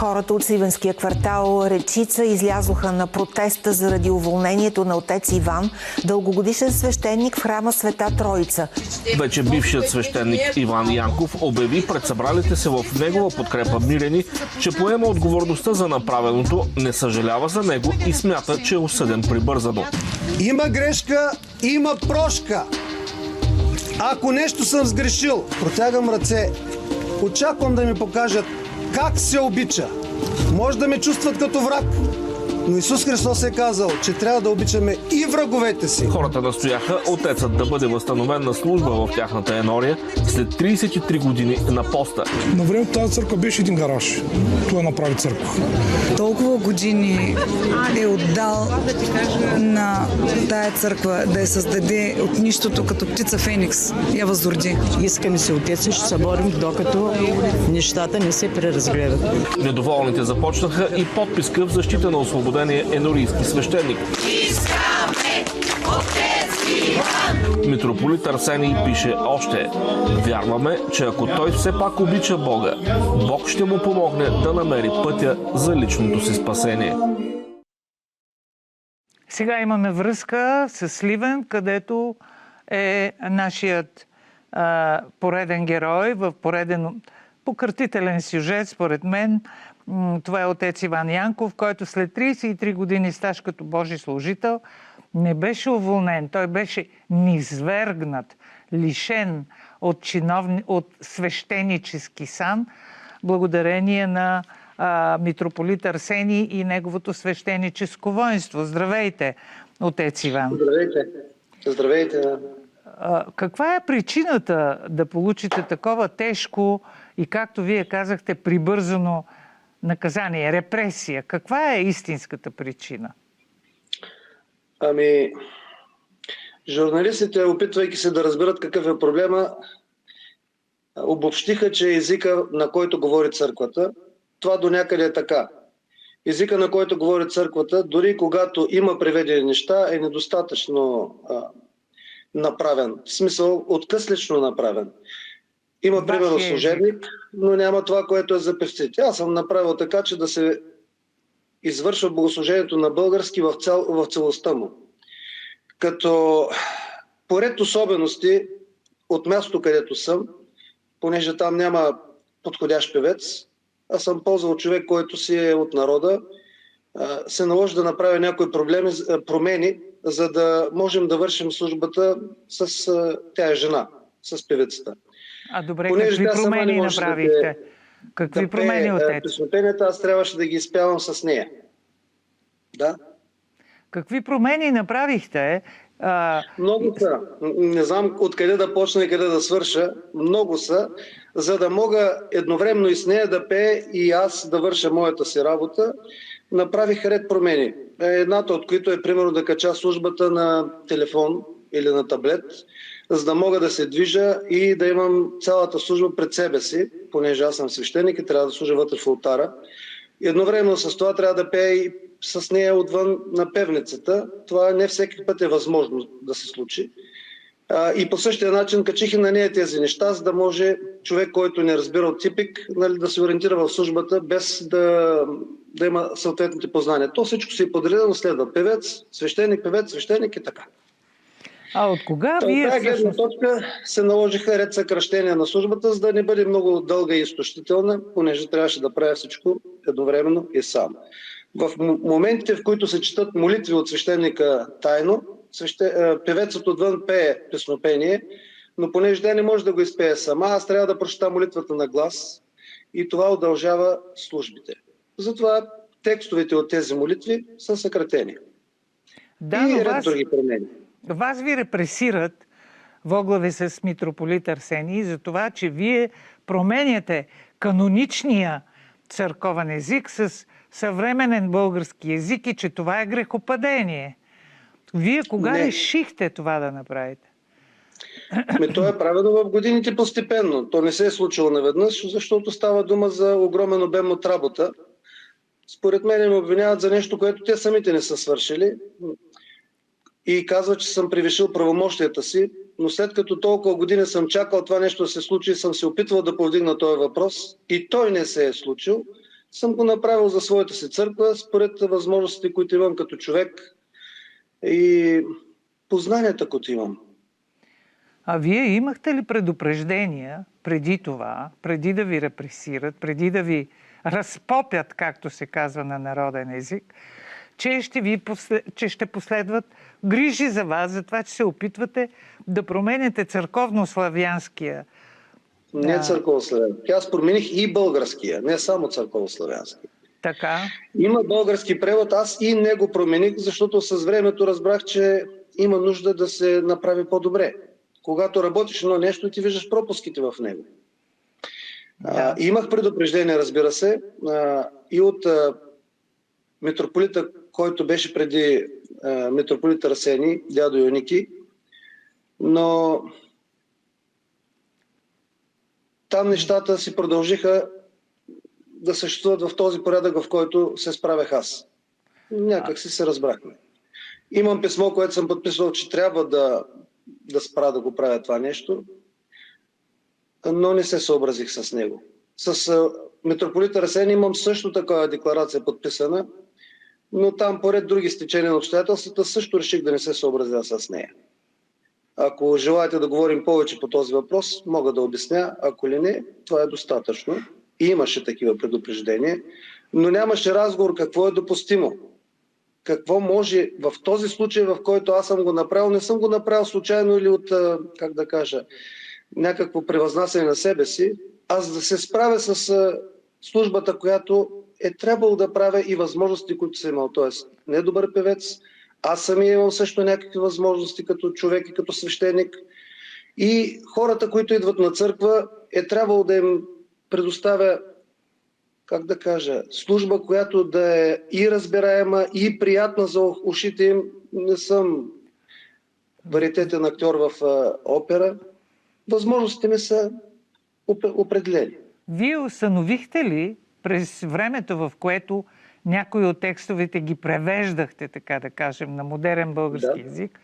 Хората от Сливенския квартал Речица излязоха на протеста заради уволнението на отец Иван, дългогодишен свещеник в храма Света Троица. Вече бившият свещеник Иван Янков обяви пред събралите се в негова подкрепа мирени, че поема отговорността за направеното, не съжалява за него и смята, че е осъден прибързано. Има грешка, има прошка. Ако нещо съм сгрешил, протягам ръце. Очаквам да ми покажат как се обича. Може да ме чувстват като враг, но Исус Христос е казал, че трябва да обичаме и враговете си. Хората настояха отецът да бъде възстановен на служба в тяхната енория след 33 години на поста. На времето тази църква беше един гараж. Това направи църква. Толкова години е отдал на тая църква да я създаде от нищото като птица Феникс. Я възроди. Искаме се отец и ще се борим, докато нещата не се преразгледат. Недоволните започнаха и подписка в защита на освободения енорийски свещеник. Митрополит Арсений пише още: вярваме, че ако той все пак обича Бога, Бог ще му помогне да намери пътя за личното си спасение. Сега имаме връзка с Сливен, където е нашият пореден герой в пореден покъртителен сюжет, според мен. Това е отец Иван Янков, който след 33 години стаж като Божи служител не беше уволнен. Той беше низвергнат, лишен от свещенически сан, благодарение на митрополит Арсений и неговото свещеническо воинство. Здравейте, отец Иван. Здравейте. Здравейте. Каква е причината да получите такова тежко и, както вие казахте, прибързано наказание, репресия? Каква е истинската причина? Журналистите, опитвайки се да разберат какъв е проблема, обобщиха, че езика, на който говори църквата, това до някъде е така. Езика, на който говори църквата, дори когато има преведени неща, е недостатъчно направен. В смисъл, откъслечно направен. Има, примерно, служебник, но няма това, което е за певците. Аз съм направил така, че да се извършва богослужението на български в целостта му. Като поред особености от мястото, където съм, понеже там няма подходящ певец, аз съм ползвал човек, който си е от народа, се наложи да направя някои промени, за да можем да вършим службата с тя е жена, с певицата. Добре, какви промени направихте? Какви промени, отец? Песнопенията аз трябваше да ги изпявам с нея. Да. Какви промени направихте? Много са. Не знам откъде да почна и къде да свърша. Много са, за да мога едновременно и с нея да пее и аз да върша моята си работа. Направих ред промени. Едната от които е, примерно, да кача службата на телефон или на таблет, за да мога да се движа и да имам цялата служба пред себе си, понеже аз съм свещеник и трябва да служа вътре в олтара. Едновременно с това трябва да пея и с нея отвън на певницата. Това не всеки път е възможно да се случи. И по същия начин качих и на нея тези неща, за да може човек, който не разбира от типик, да се ориентира в службата, без да има съответните познания. То всичко си е подредено, следва певец, свещеник и така. От кога вие всъщност... гледна точка се наложиха ред съкращения на службата, за да не бъде много дълга и изтощителна, понеже трябваше да правя всичко едновременно и сам. В моментите, в които се четат молитви от свещеника тайно, певецът отвън пее песнопение, но понеже тя не може да го изпее сама, аз трябва да прочета молитвата на глас и това удължава службите. Затова текстовете от тези молитви са съкратени. И ред други промени. Вас ви репресират воглави с митрополит Арсений за това, че вие променяте каноничния църковен език с съвременен български език и че това е грехопадение. Вие кога решихте това да направите? То е правено в годините постепенно. То не се е случило наведнъж, защото става дума за огромен обем от работа. Според мен ме обвиняват за нещо, което те самите не са свършили. И казва, че съм превишил правомощията си, но след като толкова години съм чакал това нещо да се случи, съм се опитвал да повдигна този въпрос и той не се е случил. съм го направил за своята си църква, според възможностите, които имам като човек и познанията, които имам. А вие имахте ли предупреждения преди това, преди да ви репресират, преди да ви разпопят, както се казва на народен език, че ще последват грижи за вас, за това, че се опитвате да променяте църковно-славянския? Не църковно-славянски. Аз промених и българския, не само църковно-славянски. Така. Има български превод, аз и не го промених, защото с времето разбрах, че има нужда да се направи по-добре. Когато работиш едно нещо, ти виждаш пропуските в него. Да. Имах предупреждение, разбира се, и от митрополита, който беше преди митрополита Арсений, дядо Йоники, но там нещата си продължиха да съществуват в този порядък, в който се справях аз. Някак си се разбрахме. Имам писмо, което съм подписал, че трябва да спра да го правя това нещо, но не се съобразих с него. С митрополита Арсений имам също такава декларация подписана, но там поред други стечения на обстоятелствата също реших да не се съобразя с нея. Ако желаете да говорим повече по този въпрос, мога да обясня. Ако ли не, това е достатъчно. И имаше такива предупреждения, но нямаше разговор какво е допустимо. Какво може в този случай, в който аз съм го направил, не съм го направил случайно или от, как да кажа, някакво превъзнасяне на себе си, аз да се справя с службата, която е трябвало да правя и възможности, които съм имал. Тоест, не добър певец, аз самия имам също някакви възможности като човек и като свещеник. И хората, които идват на църква, е трябвало да им предоставя, как да кажа, служба, която да е и разбираема, и приятна за ушите им. Не съм варитетен актьор в опера. Възможностите ми са определени. Вие установихте ли през времето, в което някои от текстовете ги превеждахте, така да кажем, на модерен български език,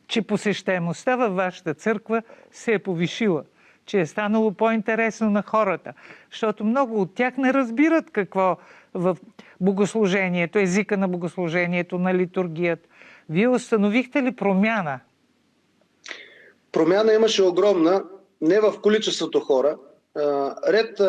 че посещаемостта във вашата църква се е повишила, че е станало по-интересно на хората, защото много от тях не разбират какво в богослужението, езика на богослужението, на литургията. Вие установихте ли промяна? Промяна имаше огромна, не в количеството хора. Ред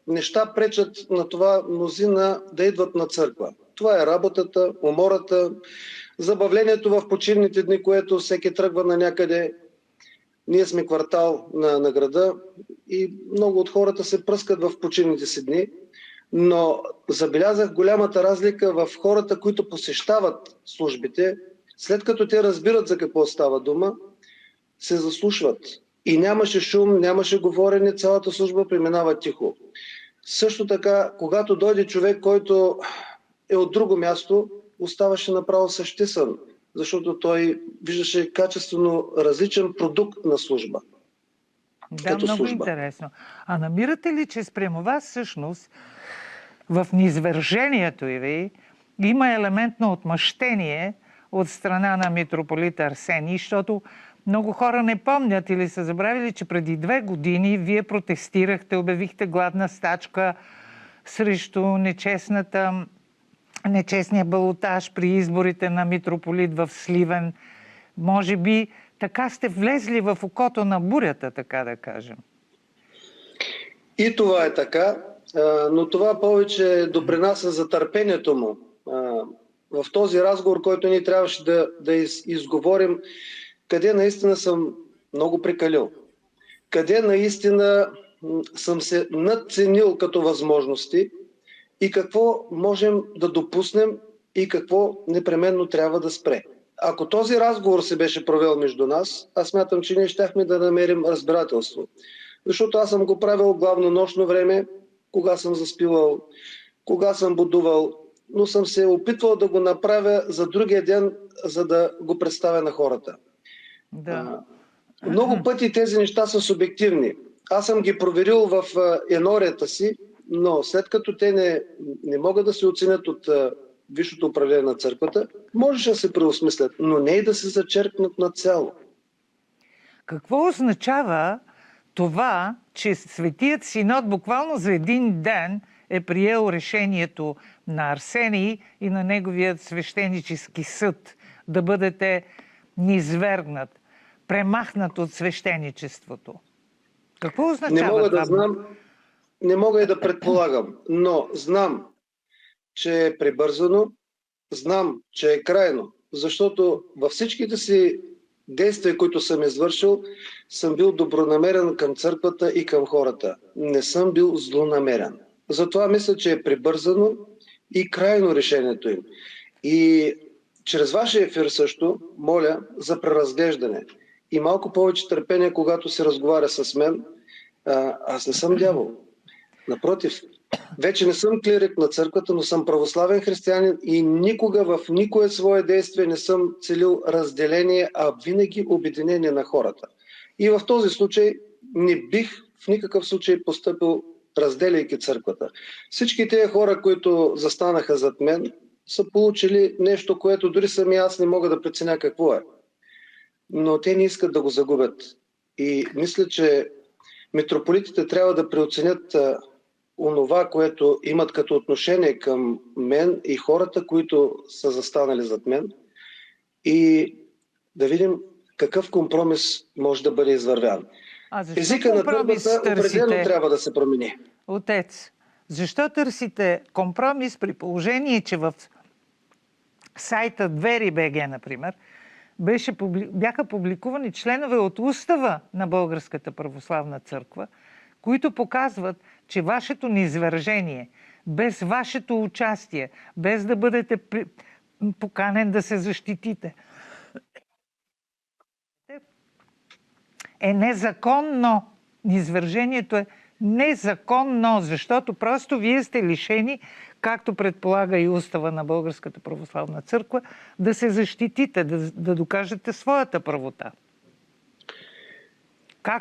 неща пречат на това мнозина да идват на църква. Това е работата, умората, забавлението в почивните дни, което всеки тръгва на някъде. Ние сме квартал на града и много от хората се пръскат в почивните си дни, но забелязах голямата разлика в хората, които посещават службите. След като те разбират за какво става дума, се заслушват. И нямаше шум, нямаше говорене, цялата служба преминава тихо. Също така, когато дойде човек, който е от друго място, оставаше направо същисан, защото той виждаше качествено различен продукт на служба. Да, много интересно. А намирате ли, че спрямо вас всъщност в низвържението ви има елемент на отмъщение от страна на митрополита Арсений, защото много хора не помнят или са забравили, че преди 2 години вие протестирахте, обявихте гладна стачка срещу нечестния балотаж при изборите на митрополит в Сливен. Може би така сте влезли в окото на бурята, така да кажем. И това е така, но това повече допринася за търпението му. В този разговор, който ние трябваше да изговорим, къде наистина съм много прекалил, къде наистина съм се надценил като възможности и какво можем да допуснем и какво непременно трябва да спре. Ако този разговор се беше провел между нас, аз смятам, че ние щяхме да намерим разбирателство. Защото аз съм го правил главно нощно време, кога съм заспивал, кога съм будувал, но съм се опитвал да го направя за другия ден, за да го представя на хората. Да. Много пъти тези неща са субективни. Аз съм ги проверил в енорията си, но след като те не могат да се оценят от Висшето управление на църквата, може да се преосмислят, но не и да се зачеркнат на цяло. Какво означава това, че Светият Синод буквално за един ден е приел решението на Арсений и на неговият свещенически съд да бъдете низвергнат, премахнат от свещеничеството? Какво означава Не мога това? да знам, не мога и да предполагам, но знам, че е прибързано, знам, че е крайно, защото във всичките си действия, които съм извършил, съм бил добронамерен към църквата и към хората. Не съм бил злонамерен. Затова мисля, че е прибързано и крайно решението им. И чрез вашия ефир също моля за преразглеждане и малко повече търпение, когато се разговаря с мен. Аз не съм дявол. Напротив, вече не съм клирик на църквата, но съм православен християнин и никога в никое свое действие не съм целил разделение, а винаги обединение на хората. И в този случай не бих в никакъв случай постъпил разделяйки църквата. Всички тези хора, които застанаха зад мен, са получили нещо, което дори сами аз не мога да преценя какво е. Но те не искат да го загубят. И мисля, че митрополитите трябва да преоценят онова, което имат като отношение към мен и хората, които са застанали зад мен, и да видим какъв компромис може да бъде извървян. Езика на търбата определено трябва да се промени. Отец, защо търсите компромис при положение, че в сайта Двери.бг, например, бяха публикувани членове от устава на Българската православна църква, които показват, че вашето низвържение, без вашето участие, без да бъдете поканен да се защитите, е незаконно. Низвържението е незаконно, защото просто вие сте лишени, както предполага и устава на Българската православна църква, да се защитите, да докажете своята правота.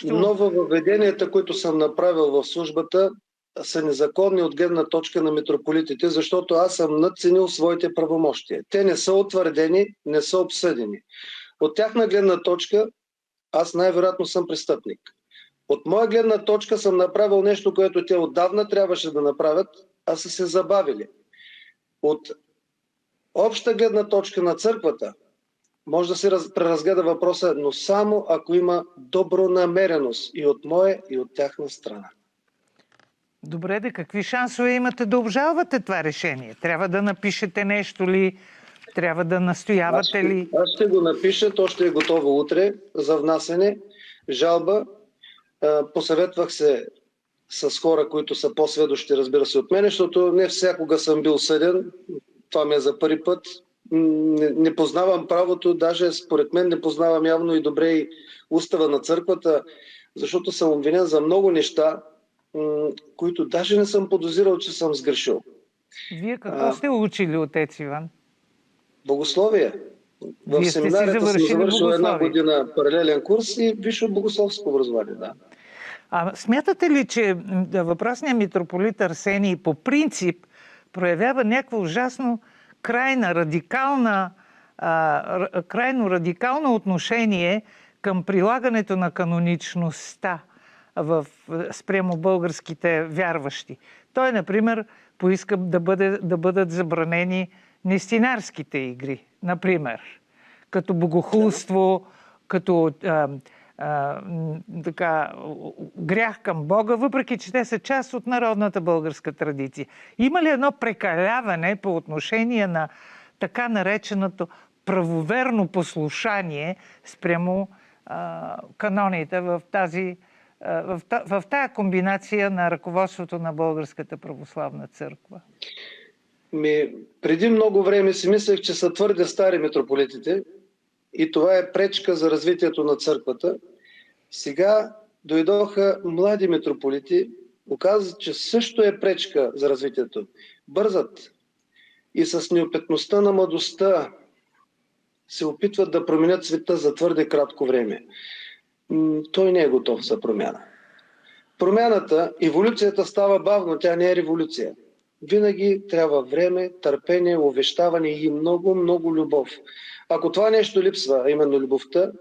Нововъведенията, които съм направил в службата, са незаконни от гледна точка на митрополитите, защото аз съм надценил своите правомощия. Те не са утвърдени, не са обсъдени. От тяхна гледна точка аз най-вероятно съм престъпник. От моя гледна точка съм направил нещо, което те отдавна трябваше да направят, а са се забавили. От обща гледна точка на църквата може да се преразгледа въпроса, но само ако има добронамереност и от моя, и от тяхна страна. Добре, какви шансове имате да обжалвате това решение? Трябва да напишете нещо ли? Трябва да настоявате ли? Аз ще го напиша, то ще е готово утре за внасене. Жалба. Посъветвах се с хора, които са по-сведущи, разбира се, от мен, защото не всякога съм бил съден. Това ми е за първи път. Не познавам правото, даже според мен не познавам явно и добре и устава на църквата, защото съм обвинен за много неща, които даже не съм подозирал, че съм сгрешил. Вие какво сте учили, отец Иван? Богословие. В семинарията съм завършил една година паралелен курс и висше богословско образование, да. Смятате ли, че въпросният митрополит Арсений по принцип проявява някакво ужасно крайно радикално отношение към прилагането на каноничността спрямо българските вярващи? Той, например, поиска да бъдат забранени нестинарските игри, например, като богохулство, като грях към Бога, въпреки че те са част от народната българска традиция. Има ли едно прекаляване по отношение на така нареченото правоверно послушание спрямо каноните в тая комбинация на ръководството на Българската православна църква? Преди много време си мислех, че са твърде стари митрополитите и това е пречка за развитието на църквата. Сега дойдоха млади митрополити, оказва, че също е пречка за развитието. Бързат и с неопитността на младостта се опитват да променят света за твърде кратко време. Той не е готов за промяна. Промяната, еволюцията става бавно, тя не е революция. Винаги трябва време, търпение, увещаване и много, много любов. Ако това нещо липсва, а именно любовта,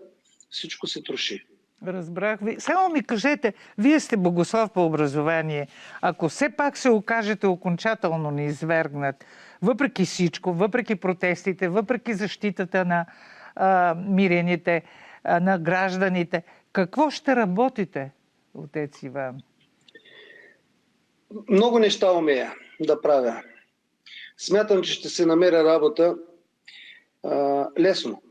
всичко се троши. Разбрах ви. Само ми кажете, вие сте богослов по образование. Ако все пак се окажете окончателно неизвергнат, въпреки всичко, въпреки протестите, въпреки защитата на мирените, на гражданите, какво ще работите, отец Иван? Много неща умея да правя. Смятам, че ще се намеря работа лесно.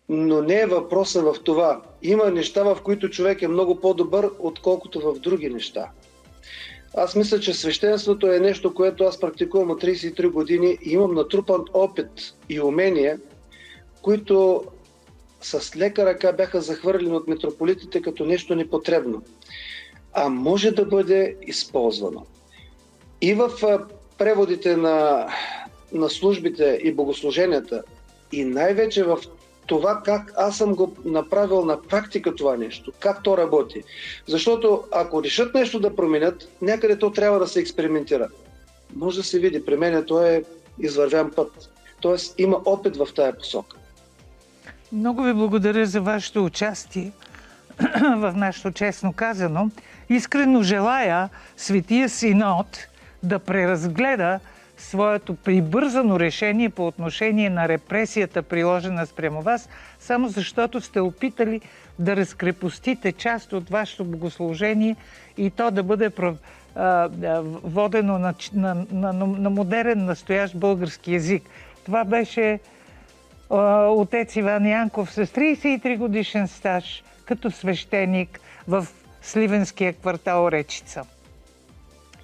Но не е въпроса в това. Има неща, в които човек е много по-добър, отколкото в други неща. Аз мисля, че свещенството е нещо, което аз практикувам от 33 години и имам натрупан опит и умения, които с лека ръка бяха захвърлени от митрополитите като нещо непотребно. А може да бъде използвано. И в преводите на службите и богослуженията, и най-вече в това как аз съм го направил на практика това нещо, как то работи. Защото ако решат нещо да променят, някъде то трябва да се експериментира. Може да се види, при мен то е извървян път. Тоест има опит в тая посока. Много ви благодаря за вашето участие в нашето честно казано. Искрено желая Светия Синод да преразгледа своето прибързано решение по отношение на репресията, приложена спрямо вас, само защото сте опитали да разкрепостите част от вашето богослужение и то да бъде водено на модерен, настоящ български език. Това беше отец Иван Янков с 33 годишен стаж като свещеник в сливенския квартал Речица.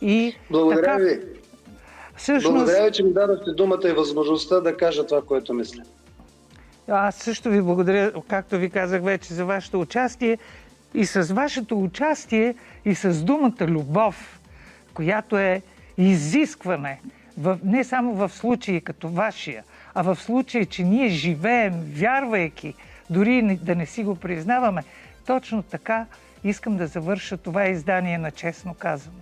И благодаря така, ви. всъщност, благодаря ви, че ми дадохте думата и възможността да кажа това, което мисля. Аз също ви благодаря, както ви казах вече, за вашето участие. И с вашето участие, и с думата любов, която е изискване, не само в случаи като вашия, а в случай, че ние живеем, вярвайки, дори да не си го признаваме, точно така искам да завърша това издание на Честно казано.